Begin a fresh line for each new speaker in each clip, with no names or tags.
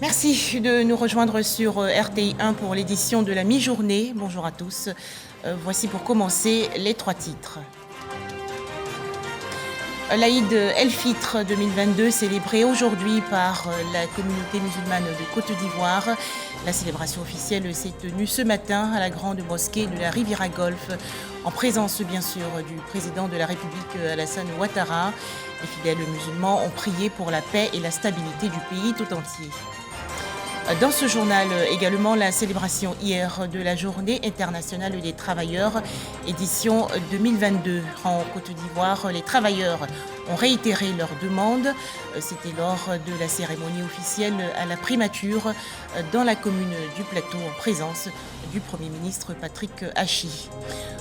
Merci de nous rejoindre sur RTI 1 pour l'édition de la mi-journée. Bonjour à tous. Voici pour commencer les trois titres. L'Aïd El-Fitr 2022 célébré aujourd'hui par la communauté musulmane de Côte d'Ivoire. La célébration officielle s'est tenue ce matin à la grande mosquée de la Riviera Golfe, en présence bien sûr du président de la République Alassane Ouattara. Les fidèles musulmans ont prié pour la paix et la stabilité du pays tout entier. Dans ce journal également, la célébration hier de la Journée internationale des travailleurs, édition 2022. En Côte d'Ivoire, les travailleurs ont réitéré leur demande. C'était lors de la cérémonie officielle à la primature dans la commune du Plateau, en présence du Premier ministre Patrick Hachi.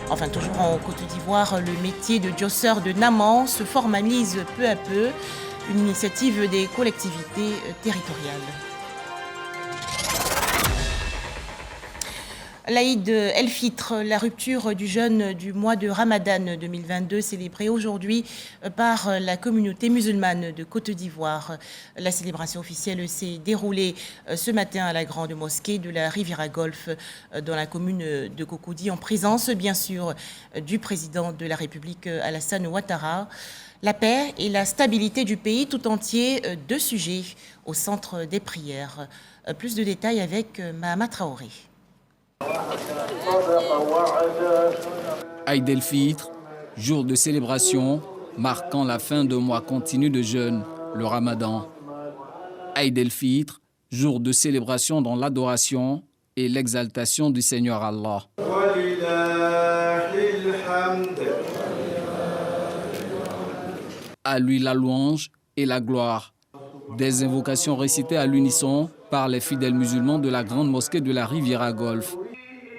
Enfin, toujours en Côte d'Ivoire, le métier de diosseur de Naman se formalise peu à peu, une initiative des collectivités territoriales. L'Aïd El-Fitr, la rupture du jeûne du mois de Ramadan 2022, célébrée aujourd'hui par la communauté musulmane de Côte d'Ivoire. La célébration officielle s'est déroulée ce matin à la grande mosquée de la Riviera Golfe dans la commune de Cocody, en présence bien sûr du président de la République Alassane Ouattara. La paix et la stabilité du pays tout entier, deux sujets au centre des prières. Plus de détails avec Mahama Traoré.
Aïd El-Fitr, jour de célébration marquant la fin d'un mois continu de jeûne, le Ramadan. Aïd El-Fitr, jour de célébration dans l'adoration et l'exaltation du Seigneur Allah. À lui la louange et la gloire. Des invocations récitées à l'unisson par les fidèles musulmans de la grande mosquée de la Riviera Golfe.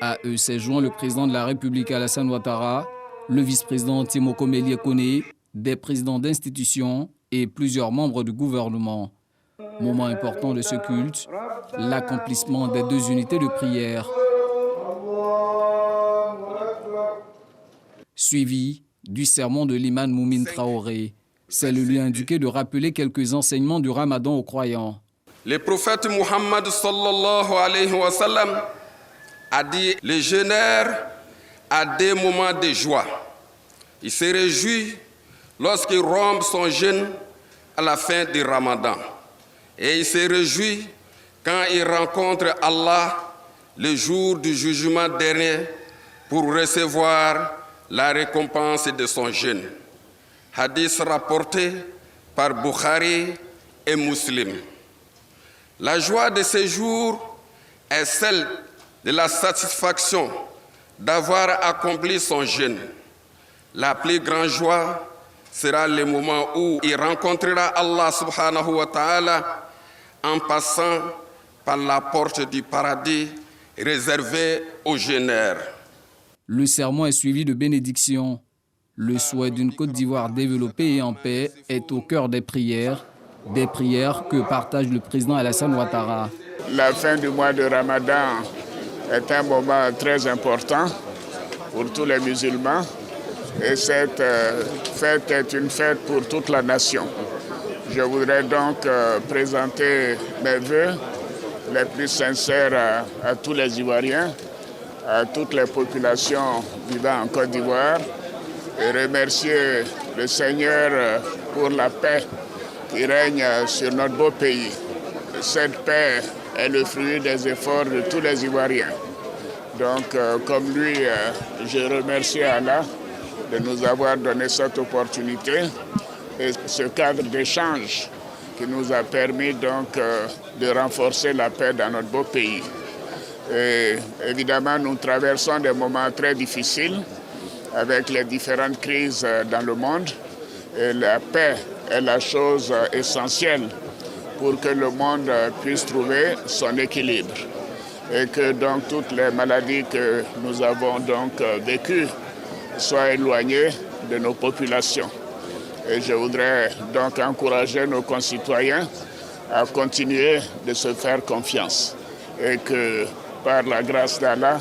À eux s'est joint le président de la République Alassane Ouattara, le vice-président Timoko Mélie Koné, des présidents d'institutions et plusieurs membres du gouvernement. Moment important de ce culte, l'accomplissement des deux unités de prière. Suivi du sermon de l'imam Moumine Traoré. C'est le lieu indiqué de rappeler quelques enseignements du Ramadan aux croyants.
Le prophète Muhammad sallallahu alayhi wa sallam a dit: le jeûneur a des moments de joie. Il se réjouit lorsqu'il rompt son jeûne à la fin du Ramadan. Et il se réjouit quand il rencontre Allah le jour du jugement dernier pour recevoir la récompense de son jeûne. Hadith rapporté par Bukhari et Muslim. La joie de ce jour est celle de la satisfaction d'avoir accompli son jeûne. La plus grande joie sera le moment où il rencontrera Allah subhanahu wa ta'ala en passant par la porte du paradis réservée aux jeûneurs.
Le sermon est suivi de bénédictions. Le souhait d'une Côte d'Ivoire développée et en paix est au cœur des prières que partage le président Alassane Ouattara.
La fin du mois de Ramadan est un moment très important pour tous les musulmans et cette fête est une fête pour toute la nation. Je voudrais donc présenter mes vœux les plus sincères à tous les Ivoiriens, à toutes les populations vivant en Côte d'Ivoire et remercier le Seigneur pour la paix qui règne sur notre beau pays. Cette paix est le fruit des efforts de tous les Ivoiriens. Donc, comme lui, je remercie Allah de nous avoir donné cette opportunité et ce cadre d'échange qui nous a permis donc de renforcer la paix dans notre beau pays. Et évidemment, nous traversons des moments très difficiles avec les différentes crises dans le monde. Et la paix est la chose essentielle pour que le monde puisse trouver son équilibre et que donc toutes les maladies que nous avons donc vécues soient éloignées de nos populations. Et je voudrais donc encourager nos concitoyens à continuer de se faire confiance et que par la grâce d'Allah,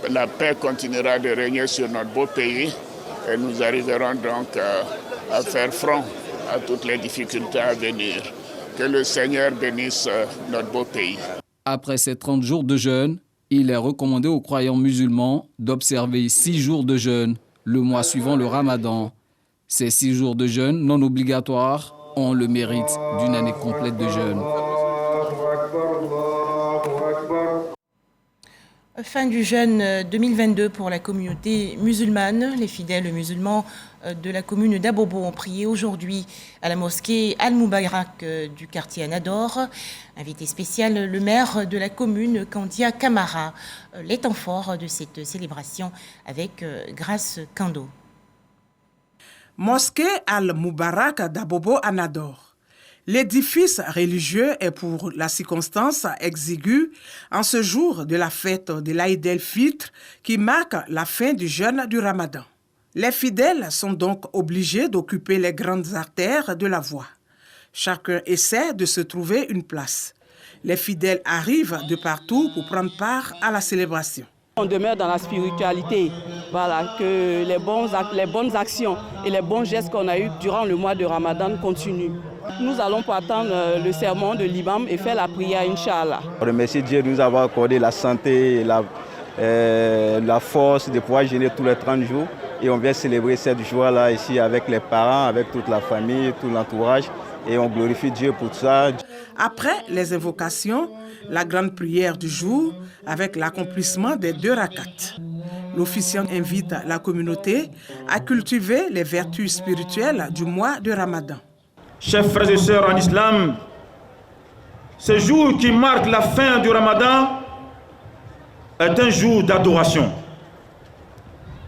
la paix continuera de régner sur notre beau pays et nous arriverons donc à faire front à toutes les difficultés à venir. Que le Seigneur bénisse notre beau pays.
Après ces 30 jours de jeûne, il est recommandé aux croyants musulmans d'observer 6 jours de jeûne le mois suivant le Ramadan. Ces 6 jours de jeûne non obligatoires ont le mérite d'une année complète de jeûne.
Fin du jeûne 2022 pour la communauté musulmane. Les fidèles musulmans de la commune d'Abobo ont prié aujourd'hui à la mosquée Al-Moubarak du quartier Anador. Invité spécial, le maire de la commune, Kandia Kamara. Les temps forts de cette célébration avec Grace Kando.
Mosquée Al-Moubarak d'Abobo Anador. L'édifice religieux est pour la circonstance exiguë en ce jour de la fête de l'Aïd el-Fitr qui marque la fin du jeûne du Ramadan. Les fidèles sont donc obligés d'occuper les grandes artères de la voie. Chacun essaie de se trouver une place. Les fidèles arrivent de partout pour prendre part à la célébration.
On demeure dans la spiritualité, voilà, que les bonnes actions et les bons gestes qu'on a eus durant le mois de Ramadan continuent. Nous allons pour attendre le sermon de l'imam et faire la prière, Inch'Allah.
On remercie Dieu de nous avoir accordé la santé et la force de pouvoir jeûner tous les 30 jours. Et on vient célébrer cette joie-là ici avec les parents, avec toute la famille, tout l'entourage. Et on glorifie Dieu pour ça.
Après les invocations, la grande prière du jour avec l'accomplissement des 2 rakats. L'officiant invite la communauté à cultiver les vertus spirituelles du mois de Ramadan.
Chers frères et sœurs en islam, ce jour qui marque la fin du Ramadan est un jour d'adoration.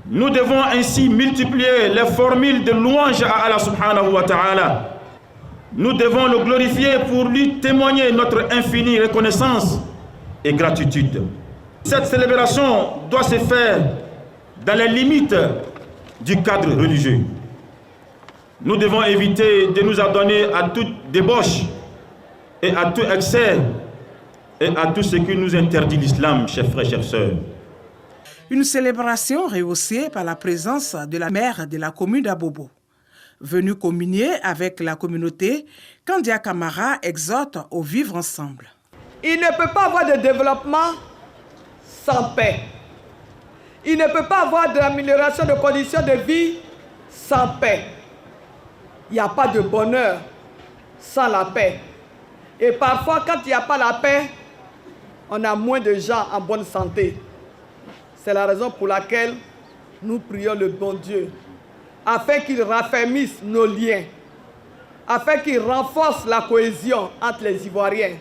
Nous devons ainsi multiplier les formules de louange à Allah subhanahu wa ta'ala. Nous devons le glorifier pour lui témoigner notre infinie reconnaissance et gratitude. Cette célébration doit se faire dans les limites du cadre religieux. Nous devons éviter de nous adonner à toute débauche et à tout excès et à tout ce qui nous interdit l'islam, chers frères et chères sœurs.
Une célébration rehaussée par la présence de la maire de la commune d'Abobo. Venu communier avec la communauté, Kandia Kamara exhorte au vivre ensemble.
Il ne peut pas avoir de développement sans paix. Il ne peut pas avoir de l'amélioration de conditions de vie sans paix. Il n'y a pas de bonheur sans la paix. Et parfois, quand il n'y a pas la paix, on a moins de gens en bonne santé. C'est la raison pour laquelle nous prions le bon Dieu, afin qu'il raffermisse nos liens, afin qu'il renforce la cohésion entre les Ivoiriens.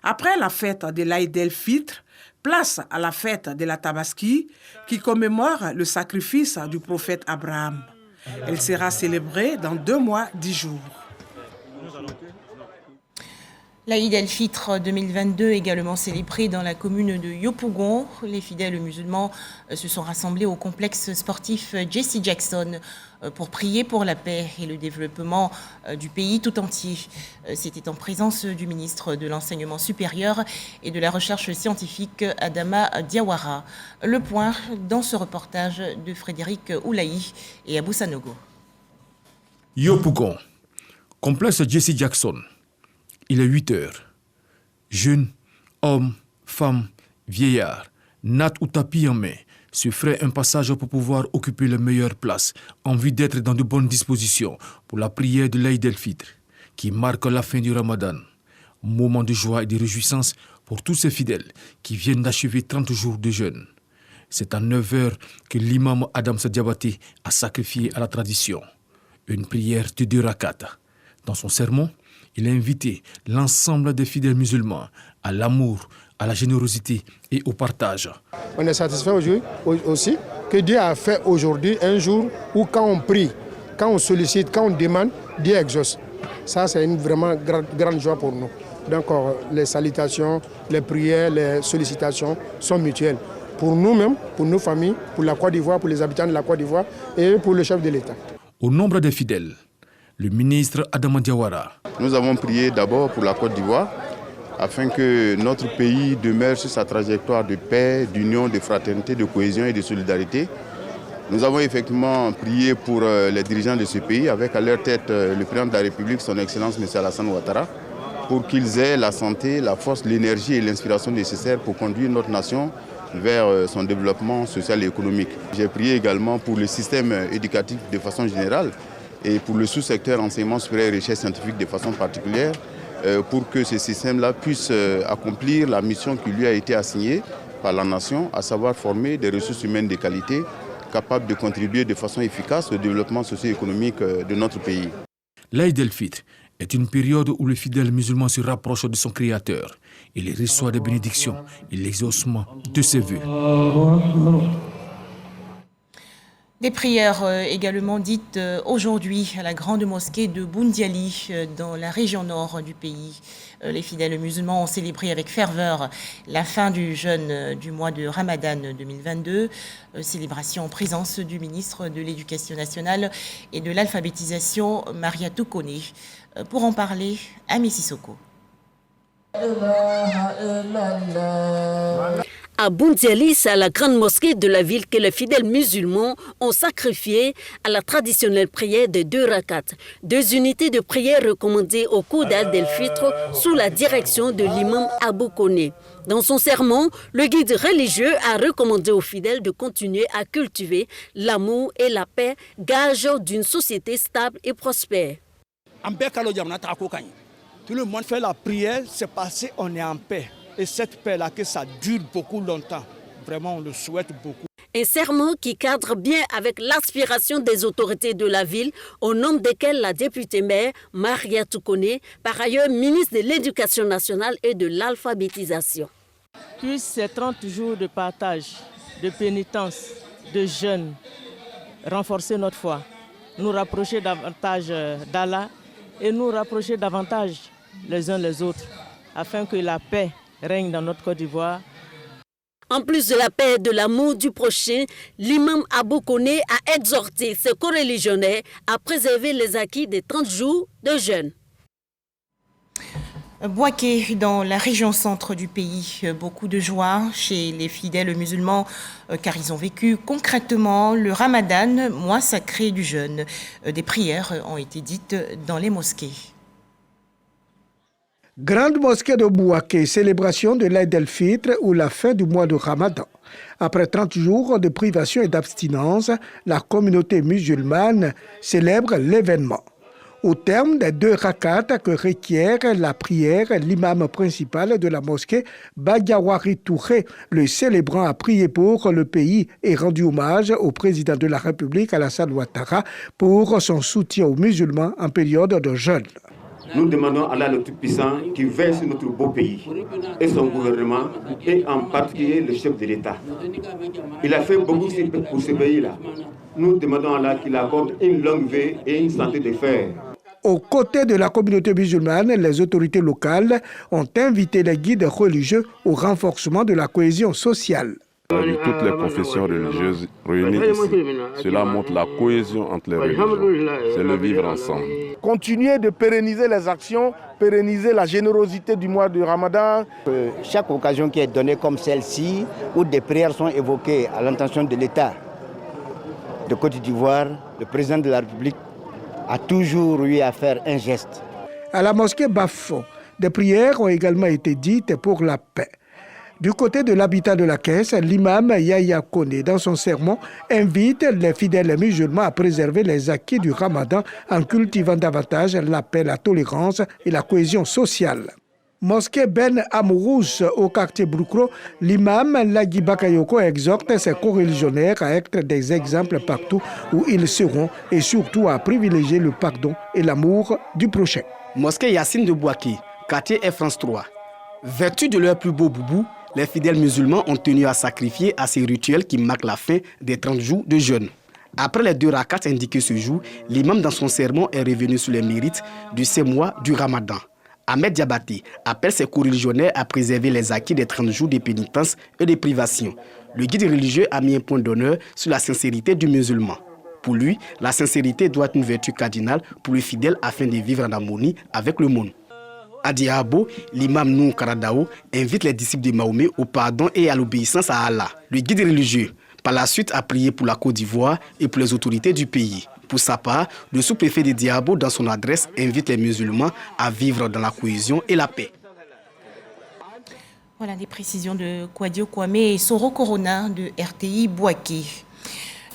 Après la fête de l'Aïd el-Fitr, place à la fête de la Tabaski, qui commémore le sacrifice du prophète Abraham. Elle sera célébrée dans 2 mois, 10 jours.
L'Aïd el-Fitr 2022 également célébré dans la commune de Yopougon. Les fidèles musulmans se sont rassemblés au complexe sportif Jesse Jackson pour prier pour la paix et le développement du pays tout entier. C'était en présence du ministre de l'Enseignement supérieur et de la Recherche scientifique Adama Diawara. Le point dans ce reportage de Frédéric Oulaï et Abou Sanogo.
Yopougon, complexe Jesse Jackson. Il est 8 heures. Jeunes, hommes, femmes, vieillards, nattes ou tapis en main, se feraient un passage pour pouvoir occuper les meilleures places, en vue d'être dans de bonnes dispositions pour la prière de l'Aïd el-Fitr, qui marque la fin du Ramadan. Moment de joie et de réjouissance pour tous ces fidèles qui viennent d'achever 30 jours de jeûne. C'est à 9 heures que l'imam Adam Sadiabate a sacrifié à la tradition. Une prière de 2 rakats. Dans son sermon, il a invité l'ensemble des fidèles musulmans à l'amour, à la générosité et au partage.
On est satisfait aujourd'hui aussi que Dieu a fait aujourd'hui un jour où quand on prie, quand on sollicite, quand on demande, Dieu exauce. Ça, c'est une vraiment grande joie pour nous. Donc les salutations, les prières, les sollicitations sont mutuelles. Pour nous-mêmes, pour nos familles, pour la Côte d'Ivoire, pour les habitants de la Côte d'Ivoire et pour le chef de l'État.
Au nombre des fidèles, le ministre Adama Diawara.
Nous avons prié d'abord pour la Côte d'Ivoire afin que notre pays demeure sur sa trajectoire de paix, d'union, de fraternité, de cohésion et de solidarité. Nous avons effectivement prié pour les dirigeants de ce pays, avec à leur tête le président de la République, son Excellence M. Alassane Ouattara, pour qu'ils aient la santé, la force, l'énergie et l'inspiration nécessaires pour conduire notre nation vers son développement social et économique. J'ai prié également pour le système éducatif de façon générale et pour le sous-secteur enseignement supérieur et recherche scientifique de façon particulière, pour que ce système-là puisse accomplir la mission qui lui a été assignée par la nation, à savoir former des ressources humaines de qualité capables de contribuer de façon efficace au développement socio-économique de notre pays.
L'Aïd el-Fitr est une période où le fidèle musulman se rapproche de son Créateur. Il reçoit des bénédictions et l'exaucement de ses vœux.
Des prières également dites aujourd'hui à la grande mosquée de Boundiali dans la région nord du pays. Les fidèles musulmans ont célébré avec ferveur la fin du jeûne du mois de Ramadan 2022. Célébration en présence du ministre de l'Éducation nationale et de l'alphabétisation, Maria Toukone. Pour en parler, Ami Sissoko.
À Boundiali, c'est à la grande mosquée de la ville que les fidèles musulmans ont sacrifié à la traditionnelle prière de 2 rakats, 2 unités de prière recommandées au cours d'Aïd el-Fitr sous la direction de l'imam Abou Koné. Dans son sermon, le guide religieux a recommandé aux fidèles de continuer à cultiver l'amour et la paix, gage d'une société stable et prospère.
Tout le monde fait la prière, c'est parce qu'on est en paix. Et cette paix-là, que ça dure beaucoup longtemps. Vraiment, on le souhaite beaucoup.
Un sermon qui cadre bien avec l'aspiration des autorités de la ville, au nom desquelles la députée maire Maria Toukone, par ailleurs ministre de l'Éducation nationale et de l'alphabétisation.
Puis ces 30 jours de partage, de pénitence, de jeûne, renforcer notre foi, nous rapprocher davantage d'Allah et nous rapprocher davantage les uns les autres, afin que la paix règne dans notre Côte d'Ivoire.
En plus de la paix et de l'amour du prochain, l'imam Abou Koné a exhorté ses coreligionnaires à préserver les acquis des 30 jours de jeûne.
Bouaké, dans la région centre du pays, beaucoup de joie chez les fidèles musulmans car ils ont vécu concrètement le Ramadan, mois sacré du jeûne. Des prières ont été dites dans les mosquées.
Grande mosquée de Bouaké, célébration de l'Aïd el-Fitr ou la fin du mois de Ramadan. Après 30 jours de privation et d'abstinence, la communauté musulmane célèbre l'événement. Au terme des 2 rakats que requiert la prière, l'imam principal de la mosquée, Badiawari Touré, le célébrant, a prié pour le pays et rendu hommage au président de la République, Alassane Ouattara, pour son soutien aux musulmans en période de jeûne.
Nous demandons à Allah le Tout-Puissant qui veille sur notre beau pays et son gouvernement et en particulier le chef de l'État. Il a fait beaucoup pour ce pays-là. Nous demandons à Allah qu'il accorde une longue vie et une santé de fer.
Aux côtés de la communauté musulmane, les autorités locales ont invité les guides religieux au renforcement de la cohésion sociale.
Toutes les confessions religieuses réunies ici. Cela montre la cohésion entre les religions. C'est le vivre ensemble.
Continuer de pérenniser les actions, pérenniser la générosité du mois de Ramadan.
Chaque occasion qui est donnée comme celle-ci, où des prières sont évoquées à l'intention de l'État de Côte d'Ivoire, le président de la République a toujours eu à faire un geste.
À la mosquée Bafo, des prières ont également été dites pour la paix. Du côté de l'habitat de la Caisse, l'imam Yahya Koné, dans son sermon, invite les fidèles musulmans à préserver les acquis du Ramadan en cultivant davantage la paix, la tolérance et la cohésion sociale. Mosquée Ben Amourouche au quartier Broukro, l'imam Lagui Bakayoko exhorte ses coreligionnaires à être des exemples partout où ils seront et surtout à privilégier le pardon et l'amour du prochain.
Mosquée Yassine de Bouaké, quartier Air France 3. Vertu de leur plus beau boubou, les fidèles musulmans ont tenu à sacrifier à ces rituels qui marquent la fin des 30 jours de jeûne. Après les 2 rakats indiqués ce jour, l'imam dans son sermon est revenu sur les mérites de ces mois du Ramadan. Ahmed Diabaté appelle ses coreligionnaires à préserver les acquis des 30 jours de pénitence et de privation. Le guide religieux a mis un point d'honneur sur la sincérité du musulman. Pour lui, la sincérité doit être une vertu cardinale pour les fidèles afin de vivre en harmonie avec le monde. À Diabo, l'imam Nou Karadao invite les disciples de Mahomet au pardon et à l'obéissance à Allah. Le guide religieux Par la suite, a prié pour la Côte d'Ivoire et pour les autorités du pays. Pour sa part, le sous-préfet de Diabo, dans son adresse, invite les musulmans à vivre dans la cohésion et la paix.
Voilà les précisions de Kwadio Kwame et Soro Corona de RTI Bouaké.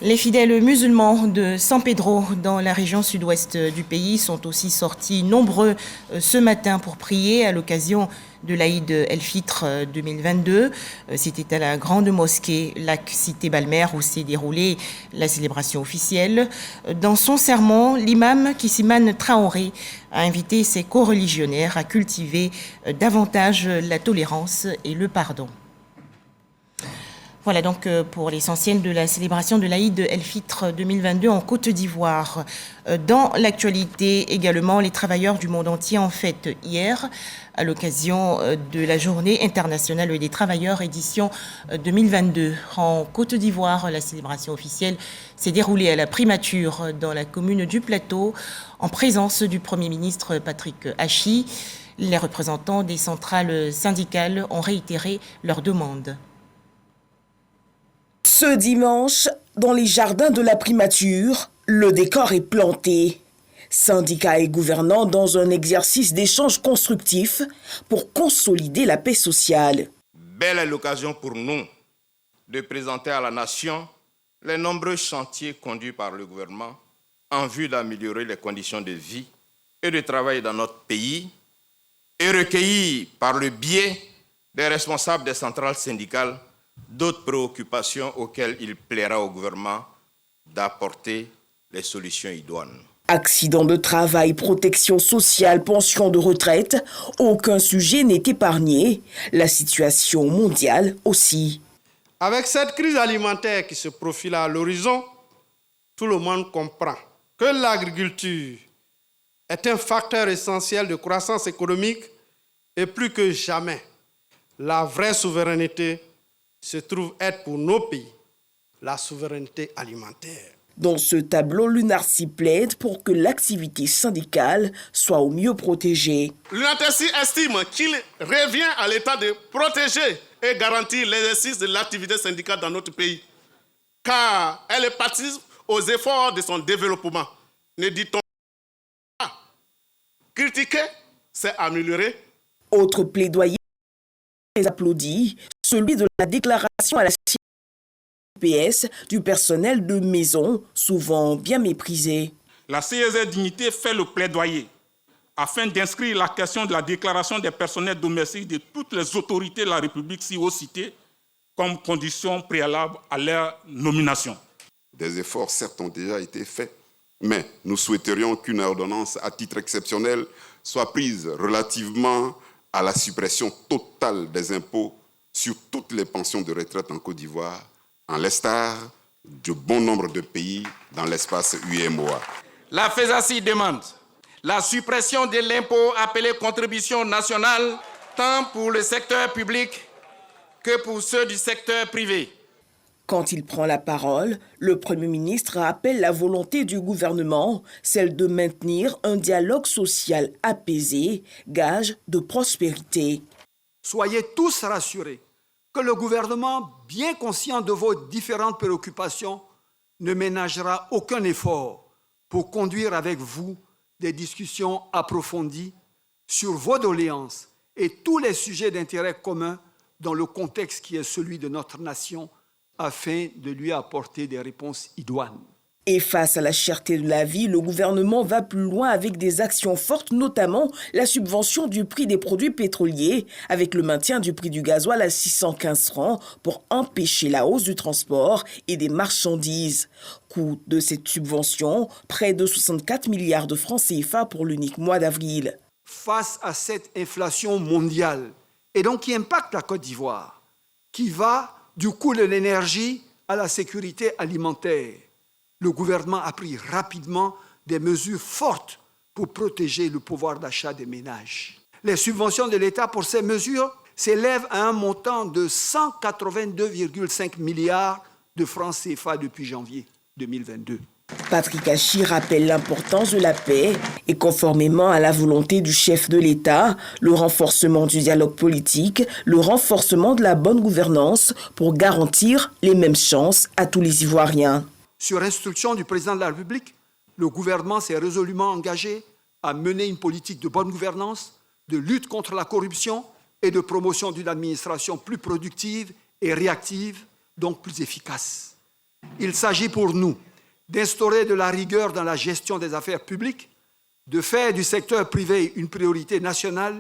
Les fidèles musulmans de San Pedro, dans la région sud-ouest du pays, sont aussi sortis nombreux ce matin pour prier à l'occasion de l'Aïd El-Fitr 2022. C'était à la grande mosquée Lac Cité Balmer où s'est déroulée la célébration officielle. Dans son sermon, l'imam Kissimane Traoré a invité ses co-religionnaires à cultiver davantage la tolérance et le pardon. Voilà donc pour l'essentiel de la célébration de l'Aïd El-Fitr 2022 en Côte d'Ivoire. Dans l'actualité également, les travailleurs du monde entier en fête hier à l'occasion de la Journée internationale des travailleurs édition 2022. En Côte d'Ivoire, la célébration officielle s'est déroulée à la primature dans la commune du Plateau en présence du Premier ministre Patrick Hachi. Les représentants des centrales syndicales ont réitéré leurs demandes.
Ce dimanche, dans les jardins de la primature, le décor est planté. Syndicats et gouvernants dans un exercice d'échange constructif pour consolider la paix sociale.
Belle est l'occasion pour nous de présenter à la nation les nombreux chantiers conduits par le gouvernement en vue d'améliorer les conditions de vie et de travail dans notre pays et recueillis par le biais des responsables des centrales syndicales d'autres préoccupations auxquelles il plaira au gouvernement d'apporter les solutions idoines.
Accidents de travail, protection sociale, pension de retraite, aucun sujet n'est épargné. La situation mondiale aussi.
Avec cette crise alimentaire qui se profile à l'horizon, tout le monde comprend que l'agriculture est un facteur essentiel de croissance économique et plus que jamais, la vraie souveraineté se trouve être pour nos pays la souveraineté alimentaire.
Dans ce tableau, l'UNARCI plaide pour que l'activité syndicale soit au mieux protégée.
L'UNARCI estime qu'il revient à l'État de protéger et garantir l'exercice de l'activité syndicale dans notre pays, car elle participe aux efforts de son développement. Ne dit-on pas critiquer, c'est améliorer.
Autre plaidoyer applaudi, celui de la déclaration à la CES du personnel de maison, souvent bien méprisé.
La CES Dignité fait le plaidoyer afin d'inscrire la question de la déclaration des personnels domestiques de toutes les autorités de la République si haut citées comme condition préalable à leur nomination.
Des efforts, certes, ont déjà été faits, mais nous souhaiterions qu'une ordonnance à titre exceptionnel soit prise relativement à la suppression totale des impôts sur toutes les pensions de retraite en Côte d'Ivoire, en l'estar de bon nombre de pays dans l'espace UEMOA.
La FESACI demande la suppression de l'impôt appelé contribution nationale, tant pour le secteur public que pour ceux du secteur privé.
Quand il prend la parole, le Premier ministre rappelle la volonté du gouvernement, celle de maintenir un dialogue social apaisé, gage de prospérité.
Soyez tous rassurés que le gouvernement, bien conscient de vos différentes préoccupations, ne ménagera aucun effort pour conduire avec vous des discussions approfondies sur vos doléances et tous les sujets d'intérêt commun dans le contexte qui est celui de notre nation, afin de lui apporter des réponses idoines.
Et face à la cherté de la vie, le gouvernement va plus loin avec des actions fortes, notamment la subvention du prix des produits pétroliers, avec le maintien du prix du gasoil à 615 francs pour empêcher la hausse du transport et des marchandises. Coût de cette subvention, près de 64 milliards de francs CFA pour l'unique mois d'avril.
Face à cette inflation mondiale, et donc qui impacte la Côte d'Ivoire, qui va du coût de l'énergie à la sécurité alimentaire, le gouvernement a pris rapidement des mesures fortes pour protéger le pouvoir d'achat des ménages. Les subventions de l'État pour ces mesures s'élèvent à un montant de 182,5 milliards de francs CFA depuis janvier 2022.
Patrick Hachi rappelle l'importance de la paix et conformément à la volonté du chef de l'État, le renforcement du dialogue politique, le renforcement de la bonne gouvernance pour garantir les mêmes chances à tous les Ivoiriens.
Sur instruction du président de la République, le gouvernement s'est résolument engagé à mener une politique de bonne gouvernance, de lutte contre la corruption et de promotion d'une administration plus productive et réactive, donc plus efficace. Il s'agit pour nous d'instaurer de la rigueur dans la gestion des affaires publiques, de faire du secteur privé une priorité nationale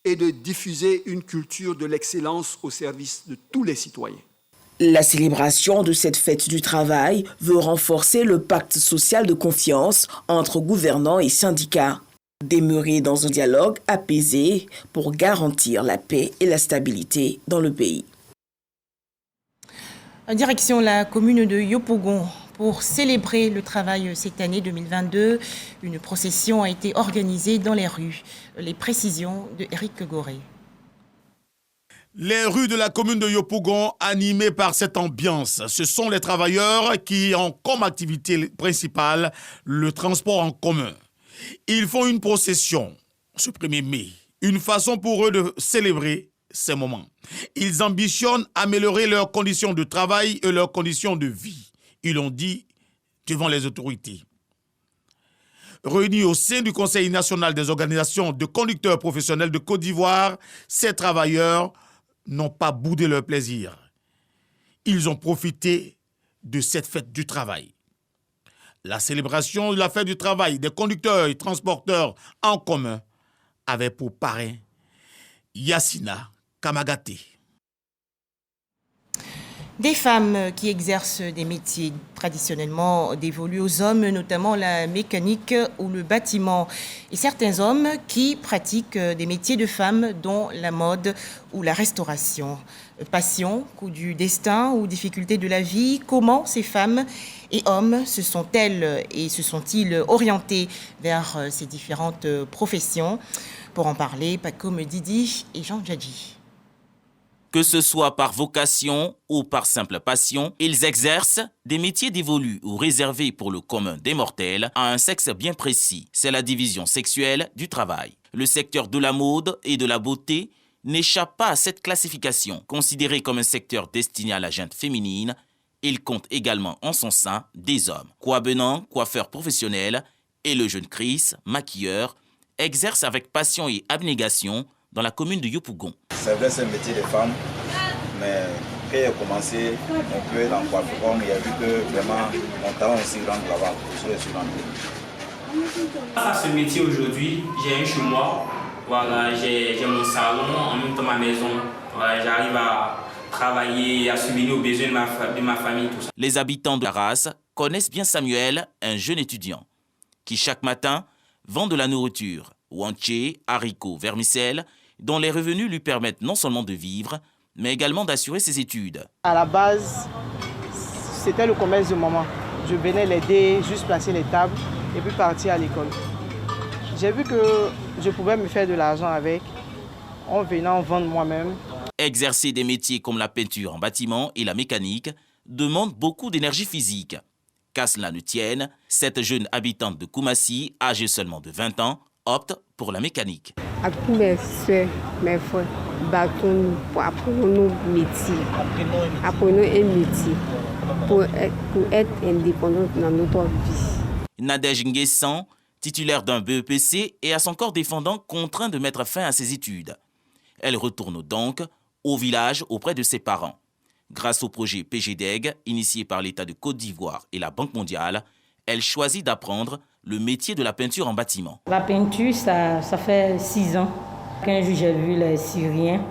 et de diffuser une culture de l'excellence au service de tous les citoyens.
La célébration de cette fête du travail veut renforcer le pacte social de confiance entre gouvernants et syndicats. Demeurer dans un dialogue apaisé pour garantir la paix et la stabilité dans le pays.
En direction la commune de Yopougon. Pour célébrer le travail cette année 2022, une procession a été organisée dans les rues. Les précisions de Éric Goré.
Les rues de la commune de Yopougon, animées par cette ambiance, ce sont les travailleurs qui ont comme activité principale le transport en commun. Ils font une procession ce 1er mai, une façon pour eux de célébrer ces moments. Ils ambitionnent améliorer leurs conditions de travail et leurs conditions de vie. Ils l'ont dit devant les autorités. Réunis au sein du Conseil national des organisations de conducteurs professionnels de Côte d'Ivoire, ces travailleurs n'ont pas boudé leur plaisir. Ils ont profité de cette fête du travail. La célébration de la fête du travail des conducteurs et transporteurs en commun avait pour parrain Yassina Kamagaté.
Des femmes qui exercent des métiers traditionnellement dévolus aux hommes, notamment la mécanique ou le bâtiment. Et certains hommes qui pratiquent des métiers de femmes, dont la mode ou la restauration. Passion, coup du destin ou difficultés de la vie, comment ces femmes et hommes se sont-elles et se sont-ils orientés vers ces différentes professions? Pour en parler, Paco Medidi et Jean Djadji.
Que ce soit par vocation ou par simple passion, ils exercent des métiers dévolus ou réservés pour le commun des mortels à un sexe bien précis. C'est la division sexuelle du travail. Le secteur de la mode et de la beauté n'échappe pas à cette classification. Considéré comme un secteur destiné à la gente féminine, il compte également en son sein des hommes. Kouabenant, coiffeur professionnel, et le jeune Chris, maquilleur, exerce avec passion et abnégation dans la commune de Yopougon.
C'est vrai, c'est un métier de femme, mais quand j'ai commencé un peu dans Coiffure, il y a vu que vraiment mon talent aussi rentre là-bas. Je suis rentré.
À ce métier aujourd'hui, j'ai un chez moi, voilà, j'ai mon salon, en même temps ma maison. Voilà, j'arrive à travailler, à subvenir aux besoins de ma famille, tout ça.
Les habitants de la race connaissent bien Samuel, un jeune étudiant, qui chaque matin vend de la nourriture, wanché, haricots, vermicelles, dont les revenus lui permettent non seulement de vivre, mais également d'assurer ses études.
À la base, c'était le commerce de maman. Je venais l'aider, juste placer les tables et puis partir à l'école. J'ai vu que je pouvais me faire de l'argent avec, en venant vendre moi-même.
Exercer des métiers comme la peinture en bâtiment et la mécanique demande beaucoup d'énergie physique. Qu'à cela ne tienne, cette jeune habitante de Koumassi, âgée seulement de 20 ans, opte pour la mécanique.
À tous mes soeurs, mes frères, battons pour apprendre nos métiers. Apprenons un métier pour être indépendants dans notre vie.
Nadège Nguessan, titulaire d'un BEPC et à son corps défendant contraint de mettre fin à ses études. Elle retourne donc au village auprès de ses parents. Grâce au projet PGDEG, initié par l'État de Côte d'Ivoire et la Banque mondiale, elle choisit d'apprendre le métier de la peinture en bâtiment.
La peinture, ça fait 6 ans. Un jour, j'ai vu les Syriens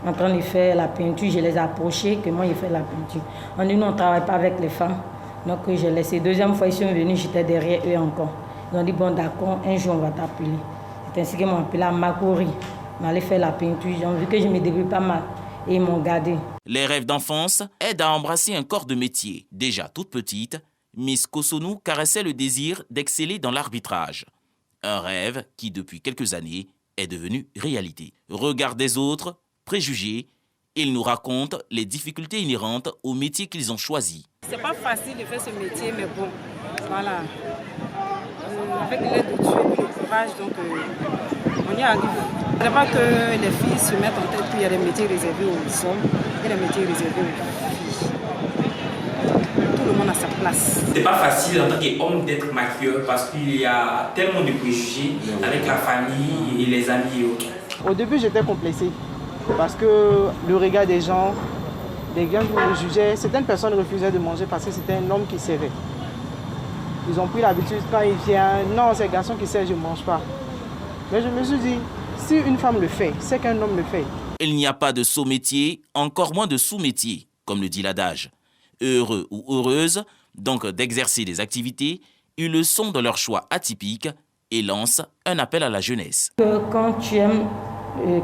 en train de faire la peinture. Je les ai approchés, que moi, ils font la peinture. On dit, nous, on ne travaille pas avec les femmes. Donc, j'ai laissé. Deuxième fois, ils sont venus, j'étais derrière eux encore. Ils ont dit, bon, d'accord, un jour, on va t'appeler. C'est ainsi qu'ils m'ont appelé à Makori. On allait faire la peinture. Ils ont vu que je me débrouille pas mal et ils m'ont gardé.
Les rêves d'enfance aident à embrasser un corps de métier. Déjà toute petite, Miss Kosonou caressait le désir d'exceller dans l'arbitrage. Un rêve qui, depuis quelques années, est devenu réalité. Regard des autres, préjugés, ils nous racontent les difficultés inhérentes au métier qu'ils ont choisi.
C'est pas facile de faire ce métier, mais bon,
Voilà. Avec l'aide de Dieu et le courage, donc on y arrive. Il ne faut pas que les filles se mettent en tête qu'il y a des métiers réservés aux hommes et des métiers réservés aux filles. Tout le monde a sa place.
C'est pas facile en tant qu'homme d'être maquilleur parce qu'il y a tellement de préjugés avec la famille et les amis et autres.
Au début, j'étais complexée parce que le regard des gens me jugeaient. Certaines personnes refusaient de manger parce que c'était un homme qui servait. Ils ont pris l'habitude quand il vient, non, c'est un garçon qui sert, je ne mange pas. Mais je me suis dit, si une femme le fait, c'est qu'un homme le fait.
Il n'y a pas de sot-métier, encore moins de sous-métier, comme le dit l'adage. Heureux ou heureuses, donc d'exercer des activités, ils le sont dans leur choix atypique et lancent un appel à la jeunesse.
Quand tu aimes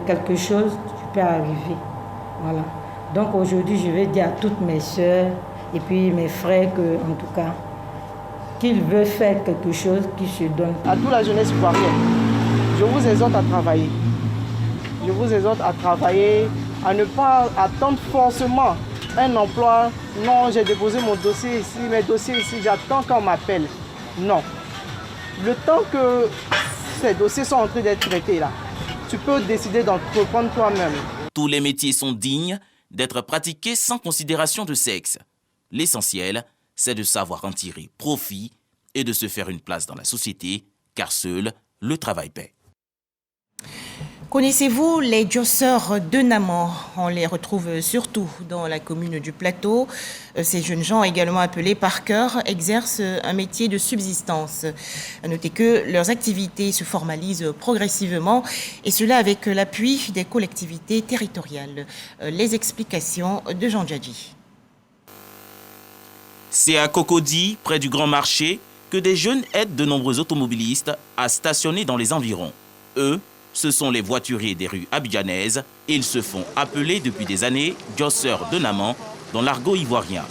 quelque chose, tu peux arriver. Voilà. Donc aujourd'hui, je vais dire à toutes mes sœurs et puis mes frères que, en tout cas, qu'ils veulent faire quelque chose, qu'ils se donnent.
À toute la jeunesse ivoirienne, je vous exhorte à travailler. Je vous exhorte à travailler, à ne pas attendre forcément un emploi. Non, j'ai déposé mon dossier ici, mes dossiers ici, j'attends qu'on m'appelle. Non. Le temps que ces dossiers sont en train d'être traités là, tu peux décider d'entreprendre toi-même.
Tous les métiers sont dignes d'être pratiqués sans considération de sexe. L'essentiel, c'est de savoir en tirer profit et de se faire une place dans la société, car seul le travail paie.
Connaissez-vous les djosseurs de Naman? On les retrouve surtout dans la commune du Plateau. Ces jeunes gens, également appelés par cœur, exercent un métier de subsistance. À noter que leurs activités se formalisent progressivement, et cela avec l'appui des collectivités territoriales. Les explications de Jean Djadji.
C'est à Cocody, près du Grand Marché, que des jeunes aident de nombreux automobilistes à stationner dans les environs. Eux, ce sont les voituriers des rues abidjanaises. Ils se font appeler depuis des années djosseurs de Naman dans l'argot ivoirien.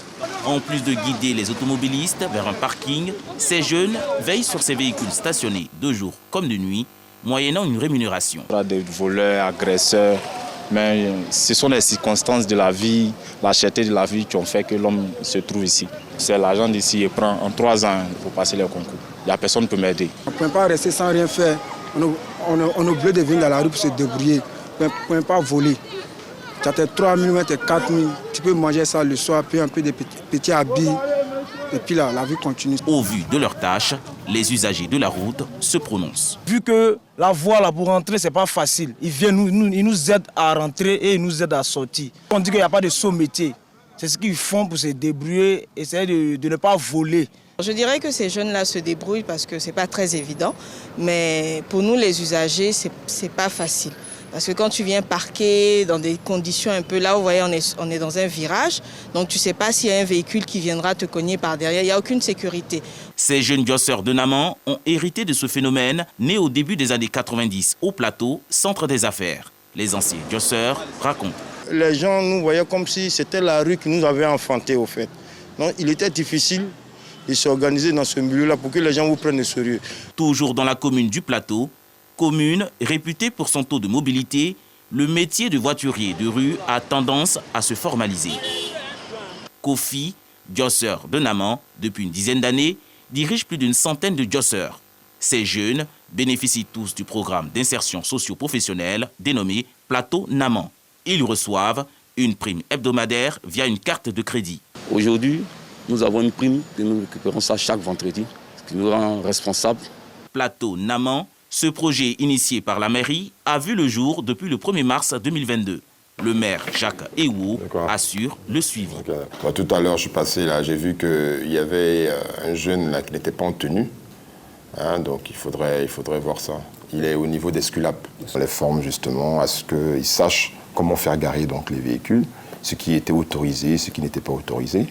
En plus de guider les automobilistes vers un parking, ces jeunes veillent sur ces véhicules stationnés de jour comme de nuit, moyennant une rémunération.
Des voleurs, agresseurs, mais ce sont les circonstances de la vie, la cherté de la vie qui ont fait que l'homme se trouve ici. C'est l'agent d'ici et prend en 3 ans pour passer les concours. Il n'y a personne qui peut m'aider.
On ne peut pas rester sans rien faire. On est obligé de venir dans la rue pour se débrouiller. On ne peut pas voler. Tu as tes 3 000, tes 4 000. Tu peux manger ça le soir, puis un peu de petits habits. Et puis là, la vie continue.
Au vu de leurs tâches, les usagers de la route se prononcent.
Vu que la voie là, pour rentrer, ce n'est pas facile. Ils viennent, ils nous aident à rentrer et ils nous aident à sortir. On dit qu'il n'y a pas de saut métier. C'est ce qu'ils font pour se débrouiller, essayer de ne pas voler.
Je dirais que ces jeunes-là se débrouillent parce que ce n'est pas très évident. Mais pour nous, les usagers, ce n'est pas facile. Parce que quand tu viens parquer dans des conditions un peu là, vous voyez, on est dans un virage. Donc tu ne sais pas s'il y a un véhicule qui viendra te cogner par derrière. Il n'y a aucune sécurité.
Ces jeunes djosseurs de Naman ont hérité de ce phénomène né au début des années 90 au Plateau, centre des affaires. Les anciens djosseurs racontent.
Les gens nous voyaient comme si c'était la rue qui nous avait enfantés au fait. Donc il était difficile de s'organiser dans ce milieu-là pour que les gens vous prennent au sérieux.
Toujours dans la commune du Plateau, commune réputée pour son taux de mobilité, le métier de voiturier de rue a tendance à se formaliser. Kofi, djosseur de Naman, depuis une dizaine d'années, dirige plus d'une centaine de djosseurs. Ces jeunes bénéficient tous du programme d'insertion socio-professionnelle dénommé Plateau Naman. Ils reçoivent une prime hebdomadaire via une carte de crédit.
Aujourd'hui, nous avons une prime et nous récupérons ça chaque vendredi, ce qui nous rend responsables.
Plateau Naman, ce projet initié par la mairie a vu le jour depuis le 1er mars 2022. Le maire Jacques Ewo assure le suivi.
Moi, tout à l'heure, je suis passé là, j'ai vu qu'il y avait un jeune là, qui n'était pas en tenue. Donc il faudrait voir ça. Il est au niveau des SCULAP. On les forme justement à ce qu'ils sachent comment faire garer donc, les véhicules, ce qui était autorisé, ce qui n'était pas autorisé.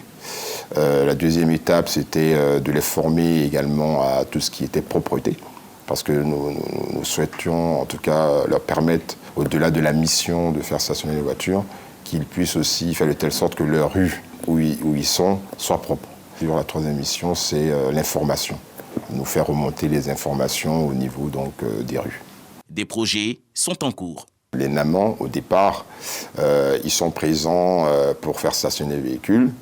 La deuxième étape, c'était de les former également à tout ce qui était propreté, parce que nous souhaitions en tout cas leur permettre, au-delà de la mission de faire stationner les voitures, qu'ils puissent aussi faire de telle sorte que leur rue où ils sont soit propre. La troisième mission, c'est l'information, nous faire remonter les informations au niveau donc, des rues.
Des projets sont en cours.
Les NAMAN, au départ, ils sont présents pour faire stationner les véhicules.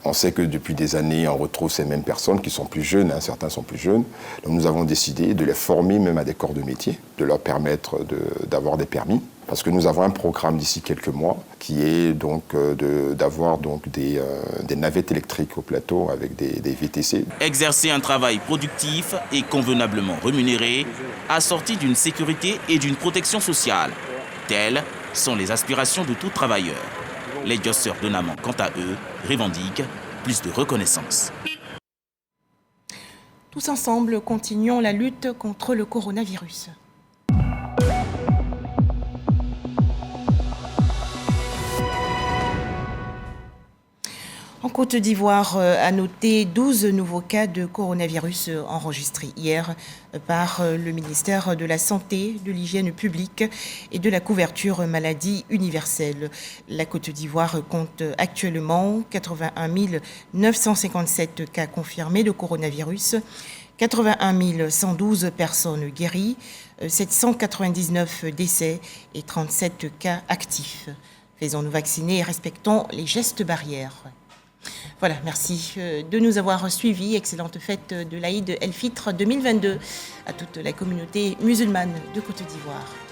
On sait que depuis des années, on retrouve ces mêmes personnes qui sont plus jeunes, hein, certains sont plus jeunes. Donc nous avons décidé de les former même à des corps de métier, de leur permettre d'avoir des permis. Parce que nous avons un programme d'ici quelques mois qui est donc d'avoir des navettes électriques au plateau avec des VTC.
Exercer un travail productif et convenablement rémunéré, assorti d'une sécurité et d'une protection sociale. Telles sont les aspirations de tout travailleur. Les diosseurs de NAMAN, quant à eux, revendiquent plus de reconnaissance.
Tous ensemble, continuons la lutte contre le coronavirus. En Côte d'Ivoire, a noté 12 nouveaux cas de coronavirus enregistrés hier par le ministère de la Santé, de l'Hygiène publique et de la couverture maladie universelle. La Côte d'Ivoire compte actuellement 81 957 cas confirmés de coronavirus, 81 112 personnes guéries, 799 décès et 37 cas actifs. Faisons-nous vacciner et respectons les gestes barrières. Voilà, merci de nous avoir suivis. Excellente fête de l'Aïd El-Fitr 2022 à toute la communauté musulmane de Côte d'Ivoire.